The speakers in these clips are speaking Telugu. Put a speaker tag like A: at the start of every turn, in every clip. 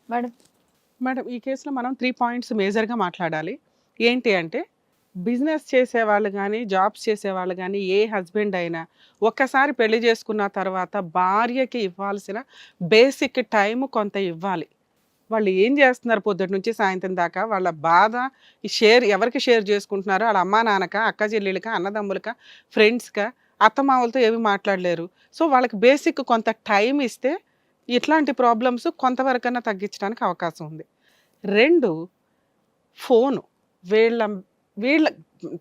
A: మేడం.
B: మేడం ఈ కేసులో మనం 3 పాయింట్స్ మేజర్‌గా మాట్లాడాలి. ఏంటి అంటే బిజినెస్ చేసేవాళ్ళు గానీ, జాబ్స్ చేసేవాళ్ళు గానీ, ఏ హస్బెండ్ అయినా ఒక్కసారి పెళ్లి చేసుకున్న తర్వాత భార్యకి ఇవ్వాల్సిన బేసిక్ టైమ్ కొంత ఇవ్వాలి. వాళ్ళు ఏం చేస్తున్నారు పొద్దుటి నుంచి సాయంత్రం దాకా, వాళ్ళ బాధ ఎవరికి షేర్ చేసుకుంటున్నారో ఆళ్ళ అమ్మా, నాన్నకా, అక్క చెల్లెళ్ళకా, అన్నదమ్ములకా, ఫ్రెండ్స్‌కా, అత్తమామలతో ఏమి మాట్లాడలేరు. సో, వాళ్ళకి బేసిక్ కొంత టైమ్ ఇస్తే ఇట్లాంటి ప్రాబ్లమ్స్ కొంతవరకన్నా తగ్గించడానికి అవకాశం ఉంది. 2 ఫోను. వీళ్ళ వీళ్ళ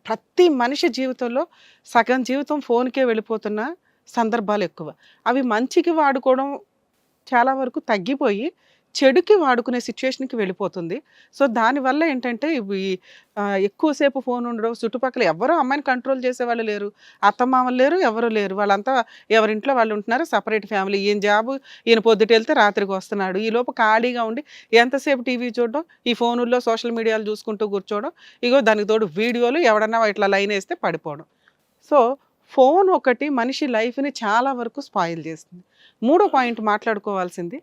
B: ప్రతి మనిషి జీవితంలో సగం జీవితం ఫోన్‌కే వెళ్ళిపోతున్న సందర్భాలెక్కువ. అవి మంచికి వాడుకోవడం చాలా వరకు తగ్గిపోయి, చెడుకి వాడుకునే సిట్యుయేషన్‌కి వెళ్ళిపోతుంది. సో, దానివల్ల ఏంటంటే ఇవి ఎక్కువ సేపు ఫోన్ ఉండడం, చుట్టుపక్కల ఎవ్వరు అమ్మాయిని కంట్రోల్ చేసేవాళ్ళు లేరు. అత్తమామలు లేరు, ఎవరు లేరు. వాళ్ళంతా ఎవరింట్లో వాళ్ళు ఉంటున్నారు. Separate family. ఈయన జాబు, ఈయన పొద్దుటెళ్తే రాత్రికొస్తున్నాడు. ఈలోపు ఖాళీగా ఉండి ఎంతసేపు టీవీ చూడడం, ఈ ఫోనుల్లో సోషల్ మీడియాలు చూసుకుంటూ కూర్చోవడం, ఇగో దానికి తోడు వీడియోలు ఎవడన్నా ఇట్లా లైనేస్తే పడిపోవడం. సో, ఫోన్ ఒకటి మనిషి లైఫ్‌ని చాలా వరకు స్పాయిల్ చేస్తుంది. మూడో పాయింట్ మాట్లాడుకోవాల్సింది,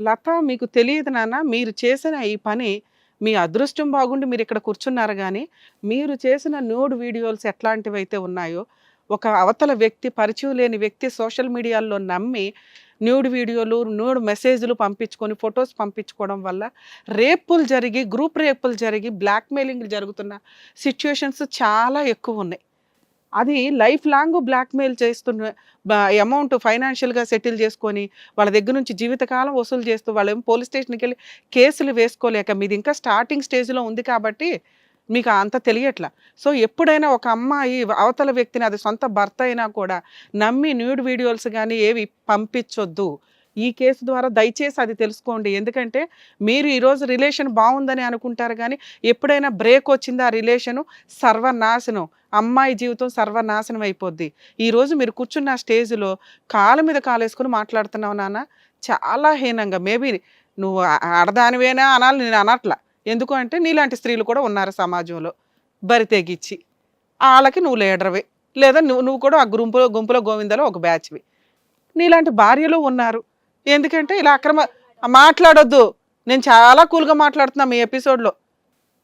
B: లత మీకు తెలియదు నాన్న, మీరు చేసిన ఈ పని మీ అదృష్టం బాగుండి మీరిక్కడ కూర్చున్నారు గానీ, మీరు చేసిన న్యూడ్ వీడియోస్ ఎట్లాంటివైతే ఉన్నాయో, ఒక అవతల వ్యక్తి, పరిచయం లేని వ్యక్తి సోషల్ మీడియాలో నమ్మి న్యూడ్ వీడియోలు, న్యూడ్ మెసేజ్‌లు పంపించుకొని, ఫోటోస్ పంపించుకోవడం వల్ల రేపులు జరిగి, గ్రూప్ రేపులు జరిగి, బ్లాక్‌మెయిలింగ్‌లు జరుగుతున్న సిట్యుయేషన్స్ చాలా ఎక్కువున్నాయి. అది లైఫ్ లాంగ్ బ్లాక్‌మెయిల్ చేస్తున్న అమౌంట్ ఫైనాన్షియల్‌గా సెటిల్ చేసుకొని, వాళ్ళ దగ్గర నుంచి జీవితకాలం వసూలు చేస్తూ, వాళ్ళేమో పోలీస్ స్టేషన్‌కెళ్ళి కేసులు వేసుకోలేక, మీది ఇంకా స్టార్టింగ్ స్టేజ్‌లో ఉంది కాబట్టి మీకు అంత తెలియట్ల. సో, ఎప్పుడైనా ఒక అమ్మాయి అవతల వ్యక్తిని, అది సొంత భర్త అయినా కూడా నమ్మి న్యూడ్ వీడియోస్ గానీ ఏవి పంపించొద్దు. ఈ కేసు ద్వారా దయచేసి అది తెలుసుకోండి. ఎందుకంటే మీరు ఈరోజు రిలేషన్ బావుందని అనుకుంటారు గానీ, ఎప్పుడైనా బ్రేక్ వచ్చింది ఆ రిలేషను సర్వనాశనం. అమ్మాయి జీవితం సర్వనాశనం అయిపోద్ది. ఈరోజు మీరు కూర్చున్న స్టేజ్‌లో కాళ్ళ మీద కాలేసుకొని మాట్లాడుతున్నావు నాన్న, చాలా హీనంగా. మేబీ నువ్వు ఆడదానివేనా అనాలి, నేను అనట్ల. ఎందుకు అంటే నీలాంటి స్త్రీలు కూడా ఉన్నారు సమాజంలో. బరి తెగించి. ఆళ్ళకి నువ్వు లీడర్‌వి. లేదా నువ్వు కూడా ఆ గుంపులో గోవిందలో ఒక బ్యాచ్‌వి. నీలాంటి భార్యలు ఉన్నారు. ఎందుకంటే ఇలా మాట్లాడొద్దు. నేను చాలా కూల్‌గా మాట్లాడుతున్నా మీ ఎపిసోడ్‌లో.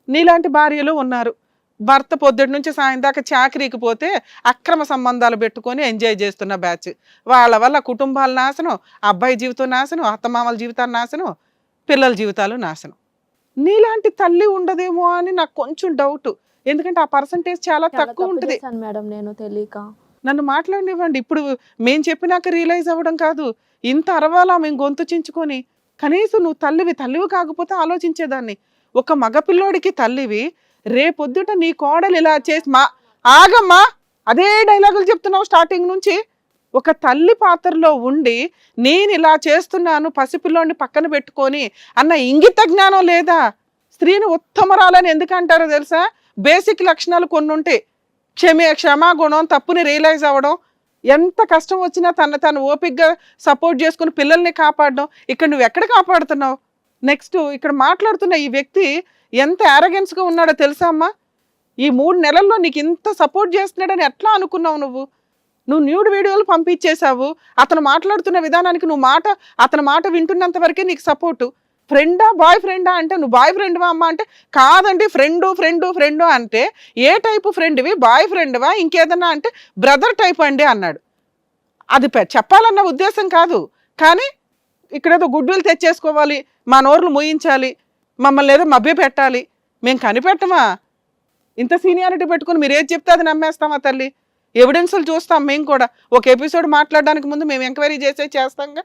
B: నీలాంటి భార్యలు ఉన్నారు. భర్త పొద్దుటి నుంచి సాయం దాకా చాకిరీకి పోతే అక్రమ సంబంధాలు పెట్టుకొని ఎంజాయ్ చేస్తున్న బ్యాచ్. వాళ్ళ వల్ల కుటుంబాలు నాశనం, అబ్బాయి జీవితం నాశనం, అత్తమామల జీవితాలు నాశనం, పిల్లల జీవితాలు నాశనం. నీలాంటి తల్లి ఉండదేమో అని నాకు కొంచెం డౌట్. ఎందుకంటే ఆ పర్సంటేజ్ చాలా తక్కువ ఉంటది.
A: మేడం నేను తెలియక.
B: నన్ను మాట్లాడనివ్వండి. ఇప్పుడు మేము చెప్పినాక రియలైజ్ అవ్వడం కాదు. ఇంత అరవాలా మేము గొంతు చించుకొని? కనీసం నువ్వు తల్లివి కాకపోతే ఆలోచించేదాన్ని. ఒక మగపిల్లోడికి తల్లివి, రేపొద్దుట నీ కోడలు ఇలా చేసి ఆగమ్మా, అదే డైలాగులు చెప్తున్నావు స్టార్టింగ్ నుంచి. ఒక తల్లి పాత్రలో ఉండి నేను ఇలా చేస్తున్నాను పసిపిల్లోడిని పక్కన పెట్టుకొని అన్న ఇంగిత జ్ఞానం లేదా? స్త్రీని ఉత్తమరాలని ఎందుకంటారో తెలుసా? బేసిక్ లక్షణాలు కొన్ని ఉంటాయి. క్షమాగుణం, తప్పుని రియలైజ్ అవ్వడం, ఎంత కష్టం వచ్చినా తను ఓపికగా సపోర్ట్ చేసుకుని పిల్లల్ని కాపాడడం. ఇక్కడ నువ్వు ఎక్కడ కాపాడుతున్నావు? నెక్స్ట్ ఇక్కడ మాట్లాడుతున్న ఈ వ్యక్తి ఎంత యారగెన్స్గా ఉన్నాడో తెలుసా అమ్మా? ఈ 3 నెలల్లో నీకు ఇంత సపోర్ట్ చేస్తున్నాడని ఎట్లా అనుకున్నావు నువ్వు? నువ్వు న్యూడ్ వీడియోలు పంపించేశావు. అతను మాట్లాడుతున్న విధానానికి అతని మాట వింటున్నంత వరకే నీకు సపోర్టు. ఫ్రెండా బాయ్ ఫ్రెండా అంటే, నువ్వు బాయ్ ఫ్రెండ్వా అమ్మ అంటే, కాదండి ఫ్రెండు అంటే, ఏ టైపు ఫ్రెండ్వి? బాయ్ ఫ్రెండ్వా ఇంకేదన్నా అంటే బ్రదర్ టైప్ అండి అన్నాడు. అది చెప్పాలన్న ఉద్దేశం కాదు, కానీ ఇక్కడేదో గుడ్విల్ తెచ్చేసుకోవాలి, మా నోర్లు మూయించాలి, మమ్మల్ని ఏదో మభ్య పెట్టాలి. మేము కనిపెట్టమా? ఇంత సీనియారిటీ పెట్టుకుని మీరు ఏది చెప్తే అది నమ్మేస్తామా తల్లి? ఎవిడెన్సులు చూస్తాం మేము కూడా. ఒక ఎపిసోడ్ మాట్లాడడానికి ముందు మేము ఎంక్వైరీ చేస్తాంగా.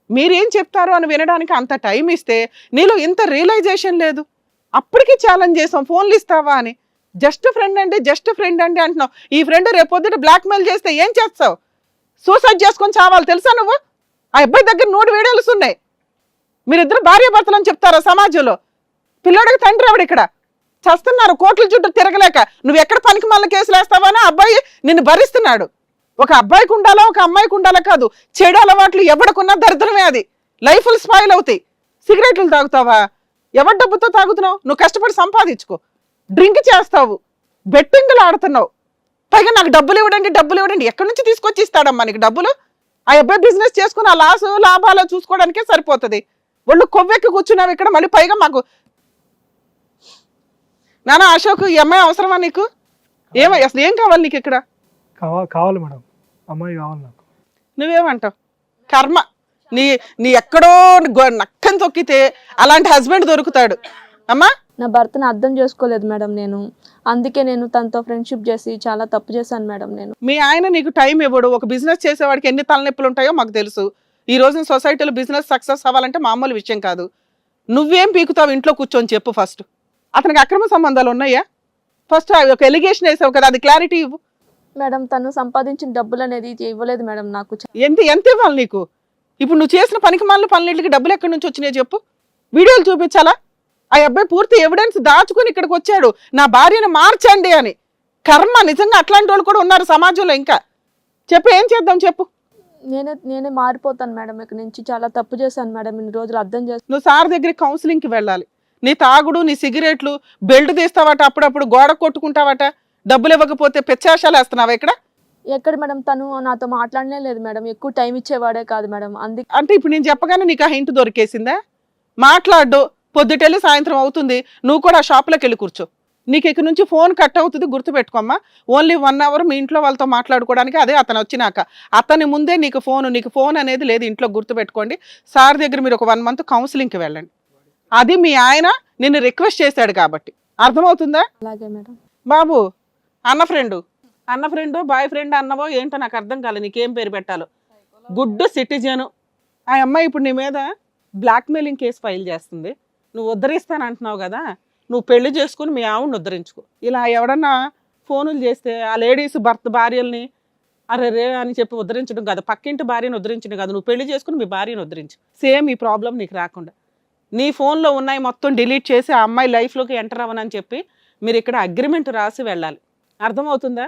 B: మీరేం చెప్తారో అని వినడానికి అంత టైం ఇస్తే నీలో ఇంత రియలైజేషన్ లేదు. అప్పటికి ఛాలెంజ్ చేసాం, ఫోన్లు ఇస్తావా అని. జస్ట్ ఫ్రెండ్ అండి అంటున్నావు. ఈ ఫ్రెండ్ రేపొద్దుట బ్లాక్మెయిల్ చేస్తే ఏం చేస్తావు? సూసైడ్ చేసుకొని చావాలి తెలుసా నువ్వు? ఆ అబ్బాయి దగ్గర 3 వీడియోలు ఉన్నాయి. మీరిద్దరు భార్య భర్తలు అని చెప్తారా సమాజంలో? పిల్లోడికి తండ్రి ఎవడు ఇక్కడ? చస్తున్నారు కోట్ల చుట్టూ తిరగలేక. నువ్వు ఎక్కడ పనికి మళ్ళీ కేసులు వేస్తావా అని అబ్బాయి నిన్ను భరిస్తున్నాడు. ఒక అబ్బాయికి ఉండాలా, ఒక అమ్మాయికి ఉండాలా కాదు. చెడు అలవాట్లు ఎవడకున్నా దరిద్రమే. అది లైఫ్లు స్పాయిల్ అవుతాయి. సిగరెట్లు తాగుతావా? ఎవరి డబ్బుతో తాగుతున్నావు? నువ్వు కష్టపడి సంపాదించుకో. డ్రింక్ చేస్తావు, బెట్టింగ్లు ఆడుతున్నావు, పైగా నాకు డబ్బులు ఇవ్వడండి. ఎక్కడి నుంచి తీసుకొచ్చి ఇస్తాడమ్మా నీకు డబ్బులు? ఆ అబ్బాయి బిజినెస్ చేసుకుని ఆ లాభాలు చూసుకోవడానికే సరిపోతుంది. ఒళ్ళు కొవ్వెక్కి కూర్చున్నావు ఇక్కడ, మళ్ళీ పైగా మాకు నానా అశోక్ ఈ అమ్మాయి అవసరమా నీకు? అసలు ఏం కావాలి నీకు ఇక్కడ?
A: కావాలి మేడం, అమ్మాయి కావాలి నాకు.
B: నువ్వేమంటావు? కర్మ, నీ నీ ఎక్కడో నక్కని తొక్కితే అలాంటి హస్బెండ్ దొరుకుతాడు అమ్మా.
C: నా భర్తను అర్థం చేసుకోలేదు మేడం నేను, అందుకే నేను తనతో ఫ్రెండ్షిప్ చేసి చాలా తప్పు చేశాను మేడం నేను.
B: మీ ఆయన నీకు టైం ఇవ్వడు. ఒక బిజినెస్ చేసేవాడికి ఎన్ని తలనొప్పులు ఉంటాయో మాకు తెలుసు. ఈ రోజున సొసైటీలో బిజినెస్ సక్సెస్ అవ్వాలంటే మామూలు విషయం కాదు. నువ్వేం పీకుతావు ఇంట్లో కూర్చొని చెప్పు ఫస్ట్. అతనికి అక్రమ సంబంధాలు ఉన్నాయా? ఫస్ట్ ఒక ఎలిగేషన్ వేసావు కదా, అది క్లారిటీ ఇవ్వు.
C: మేడం తను సంపాదించిన డబ్బులు అనేది ఇవ్వలేదు మేడం నాకు.
B: ఎంత ఎంత ఇవ్వాలి నీకు? ఇప్పుడు నువ్వు చేసిన పనికి మాలిన పనులకి డబ్బులు ఎక్కడి నుంచి వచ్చినాయో చెప్పు. వీడియోలు చూపించాలా? ఆ అబ్బాయి పూర్తి ఎవిడెన్స్ దాచుకుని ఇక్కడికి వచ్చాడు, నా భార్యను మార్చండి అని. కర్మ, నిజంగా అట్లాంటి వాళ్ళు కూడా ఉన్నారు సమాజంలో. ఇంకా చెప్పు, ఏం చేద్దాం చెప్పు.
C: నేనే మారిపోతాను మేడం, ఇక్కడ నుంచి చాలా తప్పు చేశాను మేడం, ఇన్ని రోజులు అర్థం చేస్తాను.
B: నువ్వు సార్ దగ్గరికి కౌన్సిలింగ్కి వెళ్ళాలి. నీ తాగుడు, నీ సిగరెట్లు, బెల్ట్ తీస్తావట, అప్పుడప్పుడు గోడ కొట్టుకుంటావట, డబ్బులు ఇవ్వకపోతే పెచ్చాశాలు వేస్తున్నావా ఇక్కడ?
C: ఎక్కడ మేడం, తను నాతో మాట్లాడనే లేదు మేడం, ఎక్కువ టైం ఇచ్చేవాడే కాదు మేడం. అందుకే
B: అంటే ఇప్పుడు నేను చెప్పగానే నీకు ఆ హింట్ దొరికేసిందా? మాట్లాడు, పొద్దుటెళ్ళి సాయంత్రం అవుతుంది, నువ్వు కూడా ఆ షాప్లోకి వెళ్ళి కూర్చో. నీకు ఇక్కడ నుంచి ఫోన్ కట్ అవుతుంది, గుర్తుపెట్టుకోమ్మా. ఓన్లీ 1 hour మీ ఇంట్లో వాళ్ళతో మాట్లాడుకోవడానికి, అదే అతను వచ్చినాక. అతని ముందే నీకు ఫోన్ అనేది లేదు ఇంట్లో, గుర్తుపెట్టుకోండి. సార్ దగ్గర మీరు ఒక 1 month కౌన్సిలింగ్కి వెళ్ళండి. అది మీ ఆయన నిన్ను రిక్వెస్ట్ చేశాడు కాబట్టి. అర్థమవుతుందా?
C: అలాగే మేడం.
B: బాబు, అన్న ఫ్రెండ్ బాయ్ ఫ్రెండ్ అన్నవో ఏంటో నాకు అర్థం కాలేదు, నీకేం పేరు పెట్టాలో. Good citizen. ఆ అమ్మాయి ఇప్పుడు నీ మీద బ్లాక్మెయిలింగ్ కేసు ఫైల్ చేస్తుంది. నువ్వు ఉద్ధరిస్తానంటున్నావు కదా, నువ్వు పెళ్లి చేసుకుని మీ ఆవిడని ఉద్ధరించుకో. ఇలా ఎవడన్నా ఫోనులు చేస్తే ఆ లేడీస్ భార్యల్ని అరే రే అని చెప్పి ఉద్ధరించడం కాదు, పక్కింటి భార్యను ఉద్ధరించడం కాదు, నువ్వు పెళ్లి చేసుకుని మీ భార్యను ఉద్ధరించు. సేమ్ ఈ ప్రాబ్లం నీకు రాకుండా నీ ఫోన్లో ఉన్నాయి మొత్తం డిలీట్ చేసి ఆ అమ్మాయి లైఫ్లోకి ఎంటర్ అవ్వనని చెప్పి మీరు ఇక్కడ అగ్రిమెంట్ రాసి వెళ్ళాలి. అర్థమవుతుందా?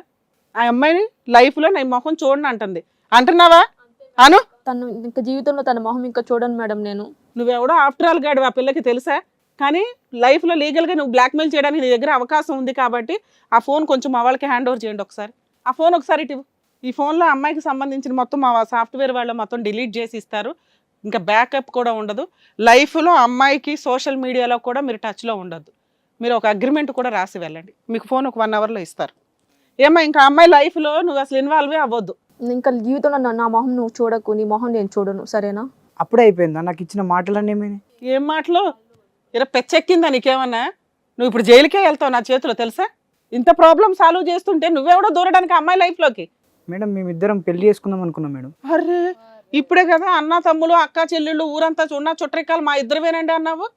B: ఆ అమ్మాయిని లైఫ్లో నా మొహం చూడని అంటున్నావా అను?
C: తను ఇంకా జీవితంలో తన మొహం ఇంకా చూడను మేడం నేను.
B: నువ్వెవడో ఆఫ్టర్ ఆల్ గాడు ఆ పిల్లకి తెలుసా? కానీ లైఫ్లో లీగల్గా నువ్వు బ్లాక్మెయిల్ చేయడానికి నీ దగ్గర అవకాశం ఉంది కాబట్టి ఆ ఫోన్ కొంచెం మా వాళ్ళకి హ్యాండ్ ఓవర్ చేయండి ఒకసారి. ఆ ఫోన్ ఒకసారి ఇటు. ఈ ఫోన్లో అమ్మాయికి సంబంధించిన మొత్తం మా సాఫ్ట్వేర్ వాళ్ళు మొత్తం డిలీట్ చేసి ఇస్తారు, ఇంకా బ్యాకప్ కూడా ఉండదు. లైఫ్లో అమ్మాయికి సోషల్ మీడియాలో కూడా మీరు టచ్లో ఉండొద్దు. మీరు ఒక అగ్రిమెంట్ కూడా రాసి వెళ్ళండి. మీకు ఫోన్ ఒక 1 hourలో ఇస్తారు. ఏమో ఇంకా అమ్మాయి లైఫ్లో నువ్వు అసలు ఇన్వాల్వ్ అవ్వద్దు.
C: ఇంకా జీవితంలో నా మొహం నువ్వు చూడకు, నీ మొహం నేను చూడను, సరేనా?
D: అప్పుడే అయిపోయిందా నాకు ఇచ్చిన మాటలన్నీ ఏమైనా?
B: ఏం మాటలు? ఇలా పెచ్చెక్కిందా నీకేమన్నా? నువ్వు ఇప్పుడు జైలుకే వెళ్తావు నా చేతిలో, తెలుసా? ఇంత ప్రాబ్లం సాల్వ్ చేస్తుంటే నువ్వెవడో దూరడానికి అమ్మాయి లైఫ్లోకి.
D: మేడం మేమిద్దరం పెళ్లి చేసుకుందాం అనుకున్నాం మేడం.
B: అర్రే, ఇప్పుడే కదా అన్న తమ్ములు అక్క చెల్లెళ్ళు ఊరంతా ఉన్న చుట్టరికాలు మా ఇద్దరువేనండి అన్నావు.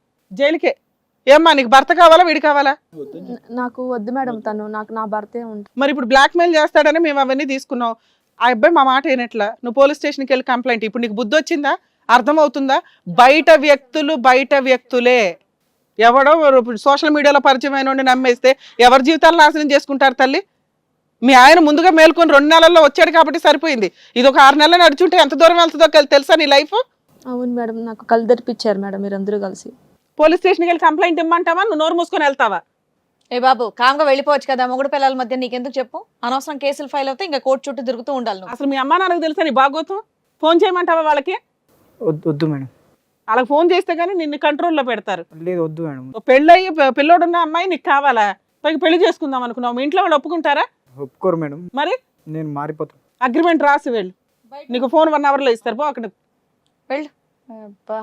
B: జైలుకే. ఏమ్మా నీకు భర్త కావాలా వీడి కావాలా?
C: నాకు వద్దు మేడం, తను నాకు నా భర్తే ఉంటుంది.
B: మరి ఇప్పుడు బ్లాక్మెయిల్ చేస్తాడని మేము అవన్నీ తీసుకున్నాం. ఆ అబ్బాయి మా మాట ఏనట్లా, నువ్వు పోలీస్ స్టేషన్కి వెళ్ళి కంప్లైంట్. ఇప్పుడు నీకు బుద్ధి వచ్చిందా? అర్థమవుతుందా? బయట వ్యక్తులే. ఎవడో సోషల్ మీడియాలో పరిచయమైన నమ్మేస్తే ఎవరి జీవితాలు నాశనం చేసుకుంటారు తల్లి. మీ ఆయన ముందుగా మేల్కొని 2 నెలల్లో వచ్చాడు కాబట్టి సరిపోయింది. ఇది ఒక 6 నెలలు నడుచుంటే ఎంత దూరం వెళ్తుందో తెలుసా నీ లైఫ్?
C: అవును మేడం, నాకు కళ్ళు తెరిపించారు మేడం మీరందరూ కలిసి.
B: పోలీస్ స్టేషన్కి వెళ్ళి కంప్లైంట్ ఇమ్మంటావా? నువ్వు నోరు మూసుకొని వెళ్తావా?
E: ఏ బాబు, కామ్గా వెళ్ళిపోవచ్చు కదా. మొగుడు పిల్లల మధ్య నీకెందుకు చెప్పు? అనవసరం కేసులు ఫైల్ అవుతాయి, ఇంకా కోర్టు చుట్టూ తిరుగుతూ ఉండాలి నువ్వు.
B: అసలు మీ అమ్మా నాన్నకు తెలుసా నీ బాగోతం? ఫోన్ చేయమంటావా వాళ్ళకి?
D: వద్దు మేడం.
B: వాళ్ళకి ఫోన్ చేస్తే కానీ నిన్ను కంట్రోల్లో పెడతారు.
D: లేదు వద్దు మేడం.
B: పెళ్ళయ్యి పిల్లోడున్న అమ్మాయి నీకు కావాలా? పైకి పెళ్లి చేసుకుందాం అనుకున్నావు. మీ ఇంట్లో వాళ్ళు ఒప్పుకుంటారా?
D: ఒప్పుకోరు మేడం.
B: మరి
D: నేను మారిపోతాను.
B: అగ్రిమెంట్ రాసి వెళ్ళు. నీకు ఫోన్ 1 hourలో ఇస్తారు. పో అక్కడ
E: వెళ్ళు. అబ్బా,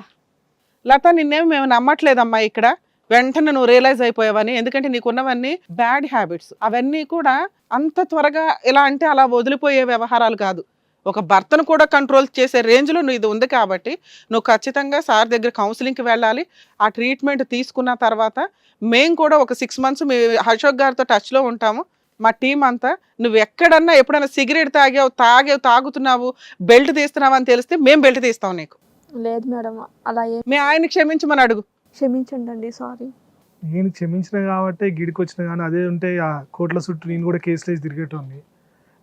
B: లత, నిన్నేమి మేము నమ్మట్లేదమ్మా ఇక్కడ. వెంటనే నువ్వు రియలైజ్ అయిపోయావని. ఎందుకంటే నీకున్నవన్నీ బ్యాడ్ హ్యాబిట్స్. అవన్నీ కూడా అంత త్వరగా ఎలా అంటే అలా వదిలిపోయే వ్యవహారాలు కాదు. ఒక భర్తను కూడా కంట్రోల్ చేసే రేంజ్లో నువ్వు ఇది ఉంది కాబట్టి నువ్వు ఖచ్చితంగా సార్ దగ్గర కౌన్సిలింగ్కి వెళ్ళాలి. ఆ ట్రీట్మెంట్ తీసుకున్న తర్వాత మేము కూడా ఒక 6 months మీ అశోక్ గారితో టచ్లో ఉంటాము. మా టీం అంతా. నువ్వు ఎక్కడన్నా ఎప్పుడైనా సిగరెట్ తాగుతున్నావు, బెల్ట్ తీస్తున్నావు అని తెలిస్తే మేము బెల్ట్ తీస్తాం నీకు.
C: లేదు మేడం, అలా
B: మీ ఆయన క్షమించమని అడుగు.
C: క్షమించండి, సారీ.
A: నేను క్షమించిన కాబట్టి గిడికి వచ్చిన, కానీ అదే ఉంటే ఆ కోట్ల చుట్టూ నేను కూడా కేసులు వేసి తిరిగేటోని.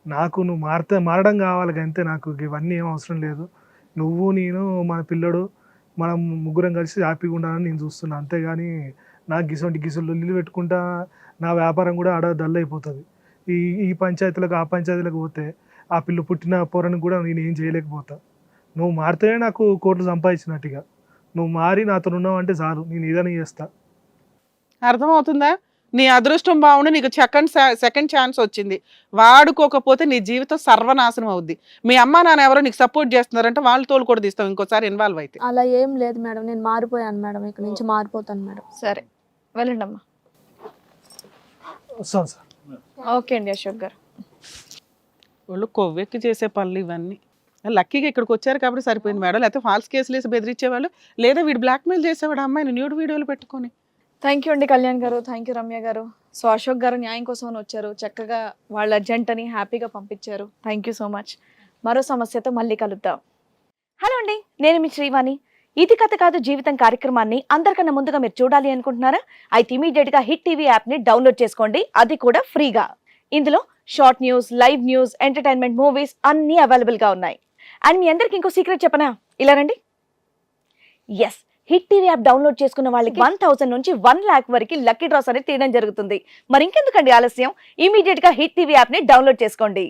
A: నాకు నువ్వు మారడం కావాలి అంతే. నాకు ఇవన్నీ ఏం అవసరం లేదు. నువ్వు నేను మన పిల్లడు మనం ముగ్గురం కలిసి హ్యాపీగా ఉండాలని నేను చూస్తున్నా. అంతేగాని నాకు గిసులు లొల్లి పెట్టుకుంటా నా వ్యాపారం కూడా ఆడ డల్ అయిపోతుంది. ఈ పంచాయతీలకు ఆ పంచాయతీలకు పోతే ఆ పుట్టిన పోరని కూడా నేను ఏం చేయలేకపోతా. నువ్వు మారితేనే నాకు కోట్లు సంపాదించినట్టుగా. నువ్వు మారి నాతో ఉన్నావు అంటే చాలు, నేను ఏదైనా చేస్తా.
B: అర్థమవుతుందా? నీ అదృష్టం బాగుండి నీకు సెకండ్ ఛాన్స్ వచ్చింది, వాడుకోకపోతే నీ జీవితం సర్వనాశనం అవుద్ది. మీ అమ్మ నాన్న ఎవరో నీకు సపోర్ట్ చేస్తున్నారంటే వాళ్ళు తోలు కూడా తీస్తావు ఇంకోసారి ఇన్వాల్వ్ అయితే.
C: అలా ఏం లేదు మేడం, నేను మారిపోయాను మేడం, ఇక్కడ నుంచి మారిపోతాను మేడం.
E: సరే వెళ్ళండి అమ్మా.
A: వస్తాను సార్.
E: ఓకే అండి అశోక్ గారు.
B: వాళ్ళు కొవ్వెక్కి చేసే పనులు ఇవన్నీ. లక్కీగా ఇక్కడికి వచ్చారు కాబట్టి సరిపోయింది మేడం, లేకపోతే ఫాల్స్ కేసులు వేసి బెదిరించేవాళ్ళు, లేదా వీడు బ్లాక్మెయిల్ చేసేవాడు అమ్మాయిని న్యూడ్ వీడియోలు పెట్టుకొని.
E: థ్యాంక్ యూ అండి కళ్యాణ్ గారు, థ్యాంక్ యూ రమ్య గారు. సో అశోక్ గారు న్యాయం కోసం వచ్చారు, చక్కగా వాళ్ళ జంటని హ్యాపీగా పంపించారు. Thank you so much. మరో సమస్యతో మళ్ళీ కలుద్దాం. హలో అండి, నేను మీ శ్రీవాణి. ఇది కథ కాదు జీవితం కార్యక్రమాన్ని అందరికన్నా ముందుగా మీరు చూడాలి అనుకుంటున్నారా? అయితే ఇమీడియట్ గా హిట్ టీవీ యాప్ ని డౌన్లోడ్ చేసుకోండి, అది కూడా ఫ్రీగా. ఇందులో short news, live news, entertainment, movies అన్నీ అవైలబుల్ గా ఉన్నాయి. అండ్ మీ అందరికి ఇంకో సీక్రెట్ చెప్పనా? ఇలా రండి. Yes, hit TV app download చేసుకున్న వాళ్ళకి 1000 నుంచి 1 lakh వరకు లక్కీ డ్రాస్ అనేది తీయడం జరుగుతుంది. మరి ఇంకెందుకండి ఆలస్యం, ఇమీడియట్ గా హిట్ టీవీ యాప్ ని డౌన్లోడ్ చేసుకోండి.